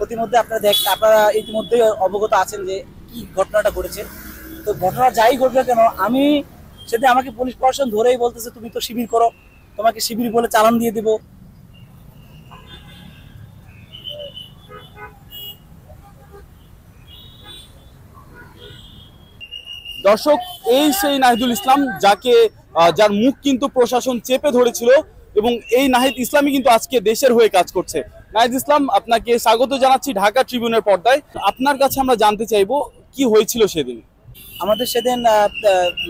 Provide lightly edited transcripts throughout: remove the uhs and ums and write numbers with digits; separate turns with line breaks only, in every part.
প্রতিমধ্যে আপনারা ইতিমধ্যে অবগত আছেন যে কি ঘটনাটা ঘটেছে। তো ঘটনা যাই ঘটবে কেন, আমি সেটা আমাকে পুলিশ প্রশাসন ধরেই বলতেছে তুমি তো শিবির করো, তোমাকে শিবির বলে চালান দিয়ে দেবো।
দর্শক, এই সেই নাহিদুল ইসলাম যার মুখ কিন্তু প্রশাসন চেপে ধরেছিল, এবং এই নাহিদ ইসলামই কিন্তু আজকে দেশের হয়ে কাজ করছে। নাহিদ ইসলাম, আপনাকে স্বাগত জানাচ্ছি ঢাকা ট্রিবিউনের পর্দায়। আপনার কাছে আমরা জানতে চাইবো কি হয়েছিল সেদিন।
আমাদের সেদিন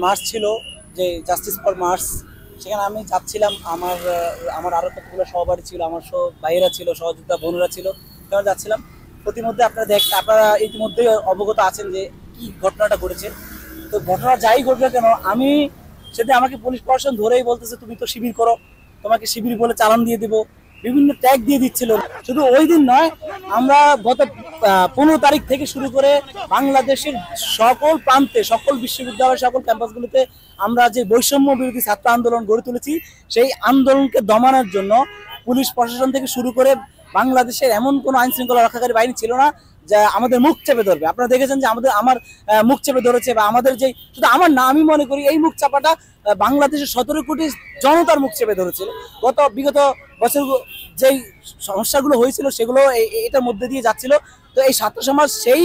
মার্চ ছিল, যে জাস্টিস ফর মার্চ। সেখানে আমি যাচ্ছিলাম, আমার আরো কতগুলো সহপাঠী ছিল, আমার ভাইয়েরা ছিল, সহযোদ্ধা বোনেরা ছিল, সেখানে যাচ্ছিলাম। প্রতিমধ্যে আপনারা ইতিমধ্যে অবগত আছেন যে কি ঘটনাটা ঘটেছে। তো ঘটনা যাই ঘটবে কেন, আমি সেটা আমাকে পুলিশ প্রশাসন ধরেই বলতেছে তুমি তো শিবির করো, তোমাকে শিবির বলে চালান দিয়ে দেবো, বিভিন্ন ট্যাগ দিয়ে দিচ্ছিল। শুধু ওই দিন নয়, আমরা গত 15 তারিখ থেকে শুরু করে বাংলাদেশের সকল প্রান্তে, সকল বিশ্ববিদ্যালয়, সকল ক্যাম্পাসগুলোতে আমরা যে বৈষম্য বিরোধী ছাত্র আন্দোলন গড়ে তুলেছি, সেই আন্দোলনকে দমানোর জন্য পুলিশ প্রশাসন থেকে শুরু করে বাংলাদেশের এমন কোনো আইন শৃঙ্খলা রক্ষাকারী বাহিনী ছিল না যা আমাদের মুখ চেপে ধরবে। আপনারা দেখেছেন যে আমার মুখ চেপে ধরেছে, বা আমাদের যে, শুধু আমার না, আমি মনে করি এই মুখ চাপাটা বাংলাদেশের 17 কোটি জনতার মুখ চেপে ধরেছিল। বিগত বছর যেই সমস্যাগুলো হয়েছিল সেগুলো এটার মধ্যে দিয়ে যাচ্ছিল। তো এই ছাত্র সমাজ সেই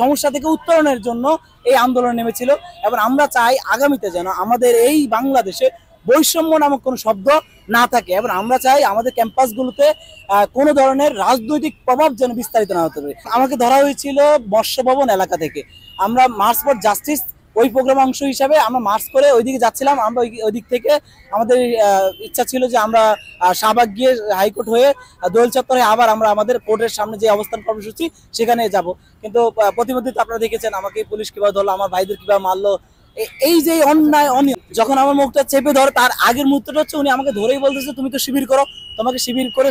সমস্যা থেকে উত্তরণের জন্য এই আন্দোলন নেমেছিল। এবং আমরা চাই আগামীতে যেন আমাদের এই বাংলাদেশে বৈষম্য নামক কোনো শব্দ না থাকে, এবং আমরা চাই আমাদের ক্যাম্পাসগুলোতে কোনো ধরনের রাজনৈতিক প্রভাব যেন বিস্তারিত না হতে পারে। আমাকে ধরা হয়েছিল মৎস্য ভবন এলাকা থেকে। আমরা মার্চ ফর জাস্টিস ওই প্রোগ্রাম অংশ হিসাবে আমরা মার্চ করে ওইদিকে যাচ্ছিলাম। আমরা ওই দিক থেকে আমাদের ইচ্ছা ছিল যে আমরা শাহবাগ গিয়ে হাইকোর্ট হয়ে দোয়েল চত্বরে আবার আমরা আমাদের কোর্টের সামনে যে অবস্থান কর্মসূচি সেখানে যাব। কিন্তু প্রতিমধ্যে আপনারা দেখেছেন আমাকে পুলিশ কিভাবে ধরলো, আমার ভাইদের কিভাবে মারলো। এই যে অন্যায় অনিয়ম, যখন আমার মুখটা চেপে ধরে তার আগের মুহূর্তটা হচ্ছে উনি আমাকে ধরেই বলতেছে তুমি তো শিবির করো, তোমাকে শিবির করে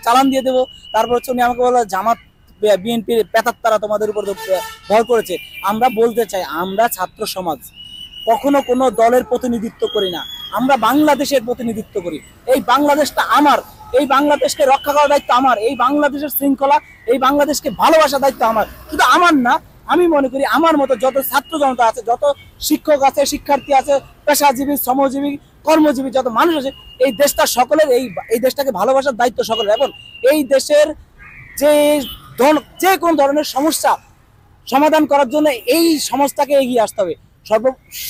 চালান দিয়ে দেবো। তারপর হচ্ছে উনি আমাকে বললো জামাত বিএনপির পেতাত্তারা তোমাদের উপর ভর করেছে। আমরা বলতে চাই, আমরা ছাত্র সমাজ কখনো কোনো দলের প্রতিনিধিত্ব করি না, আমরা বাংলাদেশের প্রতিনিধিত্ব করি। এই বাংলাদেশটা আমার, এই বাংলাদেশকে রক্ষা করার দায়িত্ব আমার, এই বাংলাদেশের শৃঙ্খলা, এই বাংলাদেশকে ভালোবাসার দায়িত্ব আমার। শুধু আমার না, আমি মনে করি আমার মতো যত ছাত্র জনতা আছে, যত শিক্ষক আছে, শিক্ষার্থী আছে, পেশাজীবী, শ্রমজীবী, কর্মজীবী যত মানুষ আছে, এই দেশটা সকলের, এই দেশটাকে ভালোবাসার দায়িত্ব সকলের। এবং এই দেশের যে কোন ধরনের সমস্যা সমাধান করার জন্য এই সমাজটাকে এগিয়ে আসতে হবে।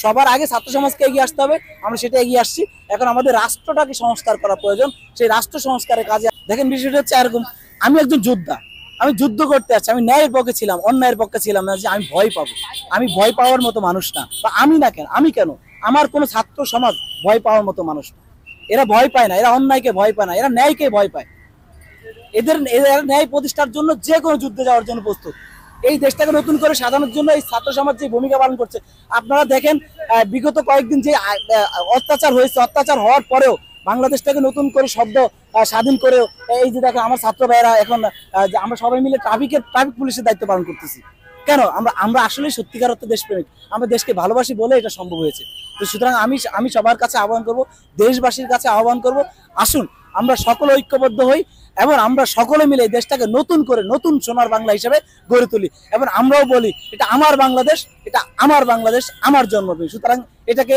সবার আগে ছাত্র সমাজকে এগিয়ে আসতে হবে, আমরা সেটা এগিয়ে আসছি। এখন আমাদের রাষ্ট্রটাকে সংস্কার করা প্রয়োজন। সেই রাষ্ট্র সংস্কারের কাজে দেখেন, বিষয়টা হচ্ছে এরকম, আমি একজন যোদ্ধা, আমি যুদ্ধ করতে আছি, আমি ন্যায়ের পক্ষে ছিলাম, অন্যায়ের পক্ষে ছিলাম না যে আমি ভয় পাবো। আমি ভয় পাওয়ার মতো মানুষ না, বা আমি কেন, আমার কোনো ছাত্র সমাজ ভয় পাওয়ার মতো মানুষ না। এরা ভয় পায় না, এরা অন্যায়কে ভয় পায় না, এরা ন্যায়কে ভয় পায়। এরা ন্যায় প্রতিষ্ঠার জন্য যে কোনো যুদ্ধে যাওয়ার জন্য প্রস্তুত। এই দেশটাকে নতুন করে সাজানোর জন্য এই ছাত্র সমাজ যে ভূমিকা পালন করছে, আপনারা দেখেন বিগত কয়েকদিন যে অত্যাচার হয়েছে, অত্যাচার হওয়ার পরেও বাংলাদেশটাকে নতুন করে স্বাধীন করে, এই যে দেখেন আমার ছাত্র ভাইয়েরা এখন আমরা সবাই মিলে ট্রাফিক পুলিশের দায়িত্ব পালন করতেছি। কেন? আমরা আসলে সত্যিকার অর্থে দেশপ্রেমিক, আমরা দেশকে ভালোবাসি বলে এটা সম্ভব হয়েছে। তো সুতরাং আমি সবার কাছে আহ্বান করব, দেশবাসীর কাছে আহ্বান করব, আসুন আমরা সকলে ঐক্যবদ্ধ হই এবং আমরা সকলে মিলে দেশটাকে নতুন করে নতুন সোনার বাংলা হিসেবে গড়ে তুলি। এবং আমরাও বলি এটা আমার বাংলাদেশ, এটা আমার বাংলাদেশ, আমার জন্মভূমি। সুতরাং এটাকে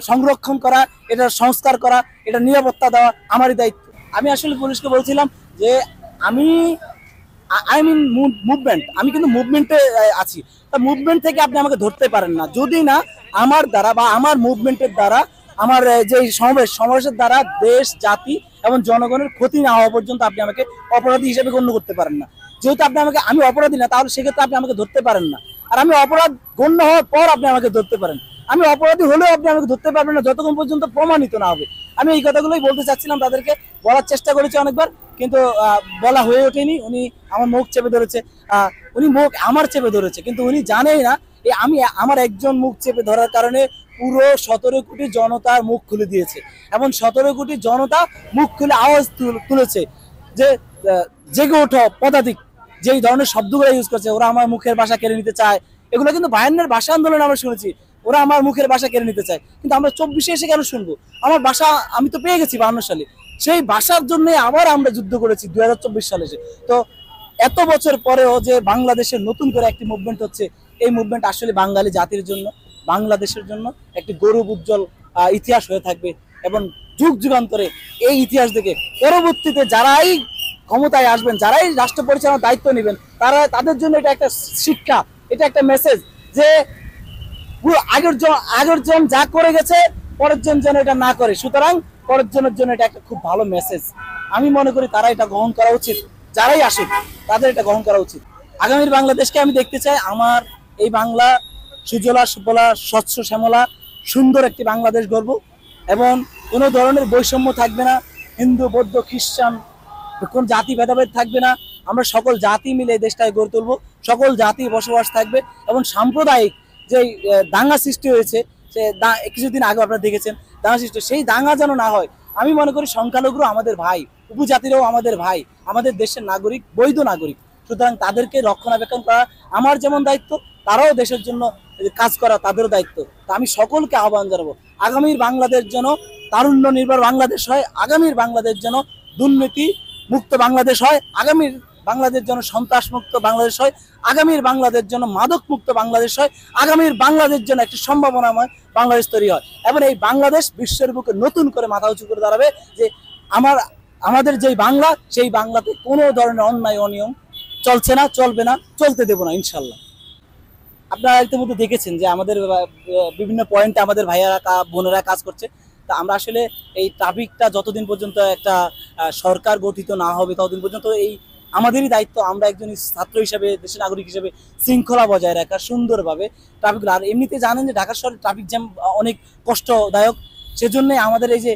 সংরক্ষণ করা, এটা সংস্কার করা, এটা নিরাপত্তা দেওয়া আমারই দায়িত্ব। আমি আসলে পুলিশকে বলছিলাম যে আই মিন মুভমেন্ট, আমি কিন্তু মুভমেন্টে আছি। তা মুভমেন্ট থেকে আপনি আমাকে ধরতে পারেন না যদি না আমার দ্বারা বা আমার মুভমেন্টের দ্বারা, আমার যে সমাবেশের দ্বারা দেশ, জাতি এবং জনগণের ক্ষতি না হওয়া পর্যন্ত আপনি আমাকে অপরাধী হিসেবে গণ্য করতে পারেন না। যেহেতু আমি অপরাধী না, তাহলে সেক্ষেত্রে আপনি আমাকে ধরতে পারেন না। আর আমি অপরাধ গণ্য হওয়ার পর আপনি আমাকে ধরতে পারেন, আমি অপরাধী হলেও আপনি আমাকে ধরতে পারবেন না যতক্ষণ পর্যন্ত প্রমাণিত না হবে। আমি এই কথাগুলোই বলতে চাচ্ছিলাম, তাদেরকে বলার চেষ্টা করেছি অনেকবার, কিন্তু বলা হয়ে ওঠেনি। উনি আমার মুখ চেপে ধরেছে, উনি মুখ আমার চেপে ধরেছে, কিন্তু উনি জানেই না আমি আমার একজন মুখ চেপে ধরার কারণে পুরো 17 কোটি জনতার মুখ খুলে দিয়েছে। এবং 17 কোটি জনতা মুখ খুলে আওয়াজ তুলেছে যে জেগে ওঠো পদাতিক, যেই ধরনের শব্দগুলো ইউজ করছে, ওরা আমার মুখের ভাষা কেড়ে নিতে চায়। এগুলো কিন্তু 52-এর ভাষা আন্দোলন আমরা শুনেছি, ওরা আমার মুখের ভাষা কেড়ে নিতে চায়। কিন্তু আমরা 24-এ এসে কেন শুনবো? আমার ভাষা আমি তো পেয়ে গেছি 52 সালে, সেই ভাষার জন্য আবার আমরা যুদ্ধ করেছি 2024 সালে এসে। তো এত বছর পরেও যে বাংলাদেশের নতুন করে একটি মুভমেন্ট হচ্ছে, এই মুভমেন্ট আসলে বাঙালি জাতির জন্য, বাংলাদেশের জন্য একটি গৌরব উজ্জ্বল ইতিহাস হয়ে থাকবে। এবং যুগ যুগান্তরে এই ইতিহাস দেখে পরবর্তীতে যারাই ক্ষমতায় আসবেন, যারাই রাষ্ট্র পরিচালনার দায়িত্ব নেবেন, তাদের জন্য এটা একটা শিক্ষা, এটা একটা মেসেজ যে আগের জন যা করে গেছে পরের জন যেন এটা না করে। সুতরাং পরের জনের জন্য এটা একটা খুব ভালো মেসেজ। আমি মনে করি তারা এটা গ্রহণ করা উচিত, যারাই আসুক তাদের এটা গ্রহণ করা উচিত। আগামীর বাংলাদেশকে আমি দেখতে চাই আমার এই বাংলা সুজলা সুফলা স্বচ্ছ শ্যামলা সুন্দর একটি বাংলাদেশ গড়ব, এবং কোনো ধরনের বৈষম্য থাকবে না, হিন্দু বৌদ্ধ খ্রিস্টান কোন জাতি ভেদাভেদ থাকবে না। আমরা সকল জাতি মিলে এই দেশটাকে গড়ে তুলবো, সকল জাতি বসবাস থাকবে। এবং সাম্প্রদায়িক যে দাঙ্গা সৃষ্টি হয়েছে, সে কিছুদিন আগে আপনারা দেখেছেন দাঙ্গা সৃষ্টি, সেই দাঙ্গা যেন না হয়। আমি মনে করি সংখ্যালঘুরা আমাদের ভাই, উপজাতিরাও আমাদের ভাই, আমাদের দেশের নাগরিক, বৈধ নাগরিক। সুতরাং তাদেরকে রক্ষণাবেক্ষণ করা আমার যেমন দায়িত্ব, তারাও দেশের জন্য কাজ করা তাদেরও দায়িত্ব। তা আমি সকলকে আহ্বান জানাবো আগামীর বাংলাদেশ যেন তারুণ্য নির্ভর বাংলাদেশ হয়, আগামীর বাংলাদেশ যেন দুর্নীতি মুক্ত বাংলাদেশ হয়, আগামীর বাংলাদেশ যেন সন্ত্রাস মুক্ত বাংলাদেশ হয়, আগামীর বাংলাদেশ যেন মাদক মুক্ত বাংলাদেশ হয়, আগামীর বাংলাদেশ যেন একটি সম্ভাবনাময় বাংলাদেশ তৈরি হয়। এবং এই বাংলাদেশ বিশ্বের বুকে নতুন করে মাথা উঁচু করে দাঁড়াবে যে আমাদের যেই বাংলা, সেই বাংলাতে কোনো ধরনের অন্যায় অনিয়ম চলছে না, চলবে না, চলতে দেব না ইনশাল্লাহ। আপনারা ইতিমধ্যে দেখেছেন যে আমাদের বিভিন্ন পয়েন্টে আমাদের ভাইয়ারা বোনেরা কাজ করছে। তা আমরা আসলে এই ট্রাফিকটা যতদিন পর্যন্ত একটা সরকার গঠিত না হবে ততদিন পর্যন্ত এই আমাদেরই দায়িত্ব, আমরা একজন ছাত্র হিসেবে, দেশের নাগরিক হিসেবে শৃঙ্খলা বজায় রাখা সুন্দরভাবে ট্রাফিক। আর এমনিতে জানেন যে ঢাকা শহরে ট্রাফিক জ্যাম অনেক কষ্টদায়ক, সেজন্য আমাদের এই যে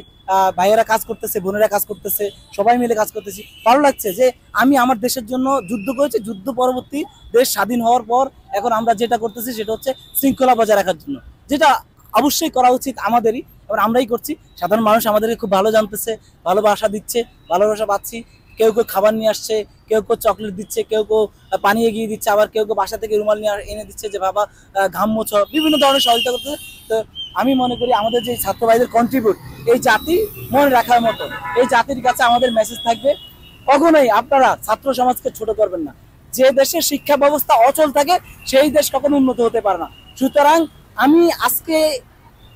ভাইয়েরা কাজ করতেছে, বোনেরা কাজ করতেছে, সবাই মিলে কাজ করতেছি, ভালো লাগছে যে আমি আমার দেশের জন্য যুদ্ধ করেছি, যুদ্ধ পরবর্তী দেশ স্বাধীন হওয়ার পর এখন আমরা যেটা করতেছি সেটা হচ্ছে শৃঙ্খলা বজায় রাখার জন্য, যেটা অবশ্যই করা উচিত আমাদেরই, এবং আমরাই করছি। সাধারণ মানুষ আমাদেরকে খুব ভালো জানতেছে, ভালোবাসা দিচ্ছে, ভালোবাসা পাচ্ছি। কেউ কেউ খাবার নিয়ে আসছে, কেউ কেউ চকলেট দিচ্ছে, কেউ কেউ পানি এগিয়ে দিচ্ছে, আবার কেউ কেউ বাসা থেকে রুমাল নিয়ে এনে দিচ্ছে যে বাবা ঘাম মোছো, বিভিন্ন ধরনের সহযোগিতা করতেছে। তো আমি মনে করি আমাদের যে ছাত্র ভাইদের কন্ট্রিবিউট, এই জাতি মনে রাখার মতো, এই জাতির কাছে আমাদের মেসেজ থাকবে, কখনোই আপনারা ছাত্র সমাজকে ছোট করবেন না। যে দেশের শিক্ষা ব্যবস্থা অচল থাকে সেই দেশ কখনো উন্নত হতে পারে না। সুতরাং আমি আজকে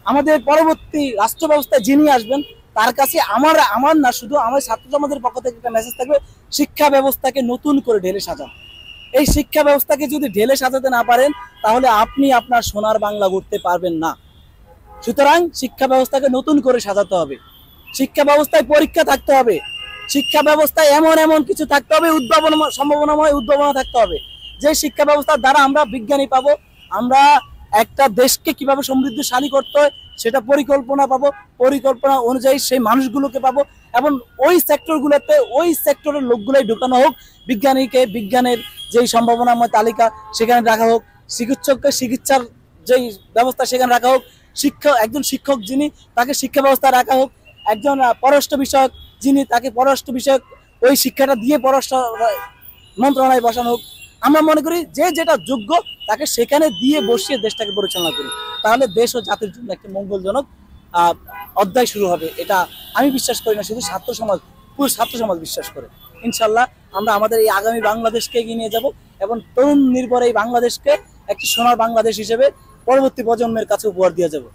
আমাদের পরবর্তী রাষ্ট্র ব্যবস্থায় যিনি আসবেন তার কাছে আমার না, শুধু আমার ছাত্র সমাজের পক্ষ থেকে একটা মেসেজ থাকবে, শিক্ষা ব্যবস্থাকে নতুন করে ঢেলে সাজান। এই শিক্ষা ব্যবস্থাকে যদি ঢেলে সাজাতে না পারেন তাহলে আপনি আপনার সোনার বাংলা গড়তে পারবেন না। সুতরাং শিক্ষা ব্যবস্থাকে নতুন করে সাজাতে হবে, শিক্ষা ব্যবস্থায় পরীক্ষা থাকতে হবে, শিক্ষা ব্যবস্থায় এমন এমন কিছু থাকতে হবে, সম্ভাবনাময় উদ্ভাবনা থাকতে হবে, যে শিক্ষা ব্যবস্থার দ্বারা আমরা বিজ্ঞানী পাবো, আমরা একটা দেশকে কিভাবে সমৃদ্ধশালী করতে হয় সেটা পরিকল্পনা পাবো, পরিকল্পনা অনুযায়ী সেই মানুষগুলোকে পাবো, এবং ওই সেক্টরগুলোতে ওই সেক্টরের লোকগুলোই ঢুকানো হোক, বিজ্ঞানের যেই সম্ভাবনাময় তালিকা সেখানে রাখা হোক, চিকিৎসককে চিকিৎসার যেই ব্যবস্থা সেখানে রাখা হোক, একজন শিক্ষক যিনি তাকে শিক্ষা ব্যবস্থা রাখা হোক, একজন পররাষ্ট্র বিষয়ক যিনি তাকে পররাষ্ট্র বিষয়ক ওই শিক্ষাটা দিয়ে পররাষ্ট্র মন্ত্রণালয়ে বসানো হোক। আমরা মনে করি যে যেটা যোগ্য তাকে সেখানে দিয়ে বসিয়ে দেশটাকে পরিচালনা করি, তাহলে দেশ ও জাতির জন্য একটি মঙ্গলজনক অধ্যায় শুরু হবে। এটা আমি বিশ্বাস করি না, শুধু ছাত্র সমাজ, পুরো ছাত্র সমাজ বিশ্বাস করে। ইনশাল্লাহ আমরা আমাদের এই আগামী বাংলাদেশকে এগিয়ে নিয়ে যাব, এবং তরুণ নির্ভর এই বাংলাদেশকে একটি সোনার বাংলাদেশ হিসেবে পরবর্তী প্রজন্মের কাছে উপহার দিয়ে যাব।